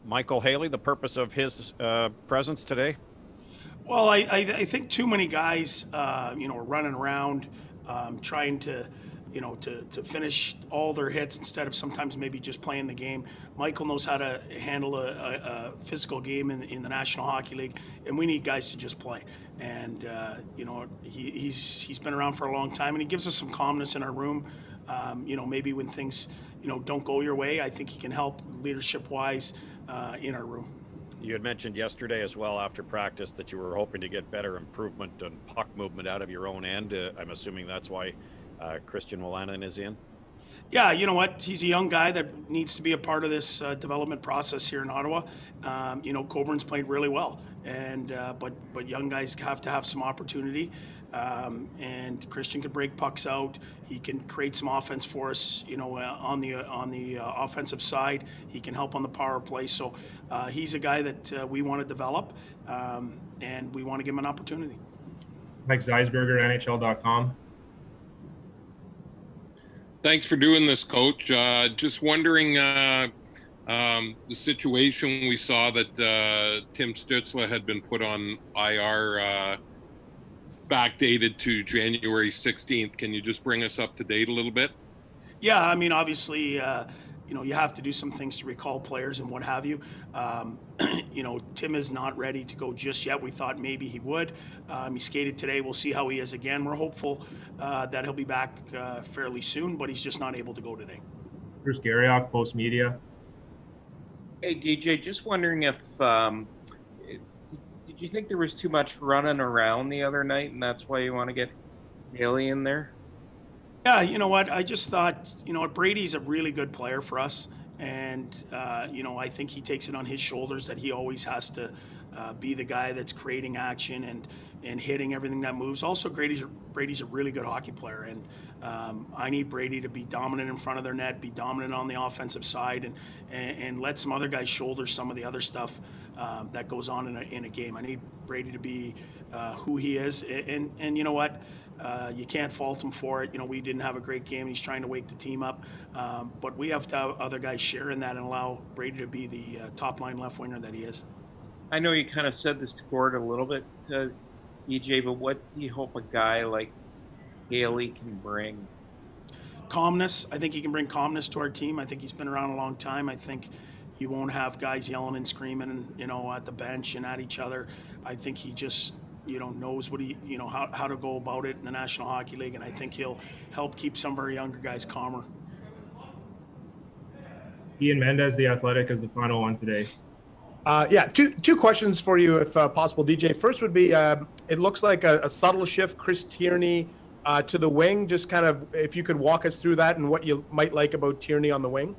Michael Haley, the purpose of his presence today? Well, I think too many guys, are running around trying to, to finish all their hits instead of sometimes maybe just playing the game. Michael knows how to handle a physical game in the National Hockey League, and we need guys to just play. And he's been around for a long time, and he gives us some calmness in our room. Maybe when things don't go your way, I think he can help leadership-wise in our room. You had mentioned yesterday as well after practice that you were hoping to get better improvement and puck movement out of your own end. I'm assuming that's why Christian Wolanin is in. Yeah, you know what? He's a young guy that needs to be a part of this development process here in Ottawa. Coburn's played really well, and but young guys have to have some opportunity. And Christian can break pucks out. He can create some offense for us. On the offensive side, he can help on the power play. So he's a guy that we want to develop, and we want to give him an opportunity. Mike Zeisberger, NHL.com. Thanks for doing this, Coach. Just wondering, the situation we saw that Tim Stützle had been put on IR, backdated to January 16th. Can you just bring us up to date a little bit? Yeah, I mean, obviously, you have to do some things to recall players and what have you. Tim is not ready to go just yet. We thought maybe he would. He skated today. We'll see how he is again. We're hopeful that he'll be back fairly soon, but he's just not able to go today. Bruce Garriock, Post Media. Hey, DJ, just wondering if did you think there was too much running around the other night, and that's why you want to get Haley in there? Yeah, you know what? I just thought, Brady's a really good player for us. And, I think he takes it on his shoulders that he always has to be the guy that's creating action and hitting everything that moves. Also, Brady's a really good hockey player. And I need Brady to be dominant in front of their net, be dominant on the offensive side, and let some other guys shoulder some of the other stuff that goes on in a game. I need Brady to be who he is. And you know what? You can't fault him for it. We didn't have a great game. He's trying to wake the team up. But we have to have other guys share in that and allow Brady to be the top line left winger that he is. I know you kind of said this to Gord a little bit, EJ, but what do you hope a guy like Haley can bring? Calmness. I think he can bring calmness to our team. I think he's been around a long time. I think you won't have guys yelling and screaming, at the bench and at each other. I think he just knows what how to go about it in the National Hockey League, and I think he'll help keep some of our younger guys calmer. Ian Mendez, The Athletic, is the final one today. Two questions for you, if possible, DJ. First would be, it looks like a subtle shift, Chris Tierney to the wing. Just kind of, if you could walk us through that and what you might like about Tierney on the wing.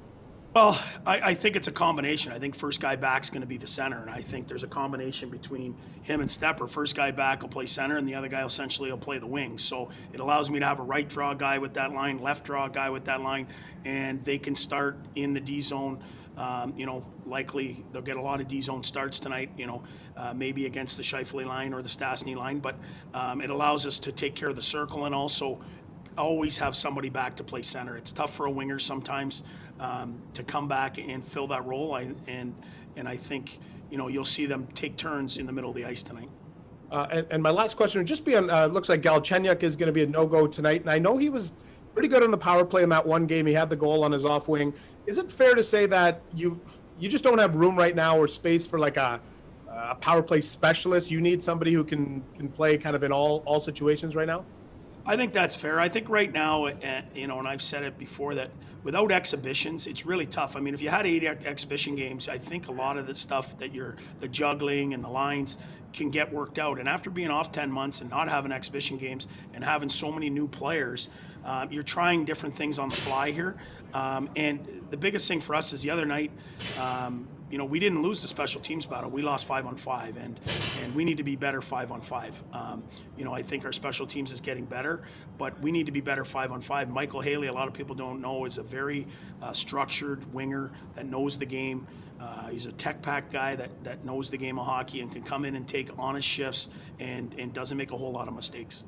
Well, I think it's a combination. I think first guy back's going to be the center, and I think there's a combination between him and Stepper. First guy back will play center, and the other guy essentially will play the wing. So it allows me to have a right draw guy with that line, left draw guy with that line, and they can start in the D zone. Likely they'll get a lot of D zone starts tonight. Maybe against the Scheifele line or the Stastny line, but it allows us to take care of the circle and also always have somebody back to play center. It's tough for a winger sometimes to come back and fill that role. And I think you'll see them take turns in the middle of the ice tonight. And my last question would just be on. Looks like Galchenyuk is going to be a no-go tonight, and I know he was pretty good on the power play in that one game. He had the goal on his off wing. Is it fair to say that you just don't have room right now or space for like a power play specialist? You need somebody who can play kind of in all situations right now? I think that's fair. I think right now, and I've said it before, that without exhibitions, it's really tough. I mean, if you had 8 exhibition games, I think a lot of the stuff that the juggling and the lines can get worked out. And after being off 10 months and not having exhibition games and having so many new players, you're trying different things on the fly here. And the biggest thing for us is the other night, we didn't lose the special teams battle. We lost 5-on-5, and we need to be better 5-on-5. I think our special teams is getting better, but we need to be better 5-on-5. Michael Haley, a lot of people don't know, is a very structured winger that knows the game. He's a tech pack guy that knows the game of hockey and can come in and take honest shifts and doesn't make a whole lot of mistakes.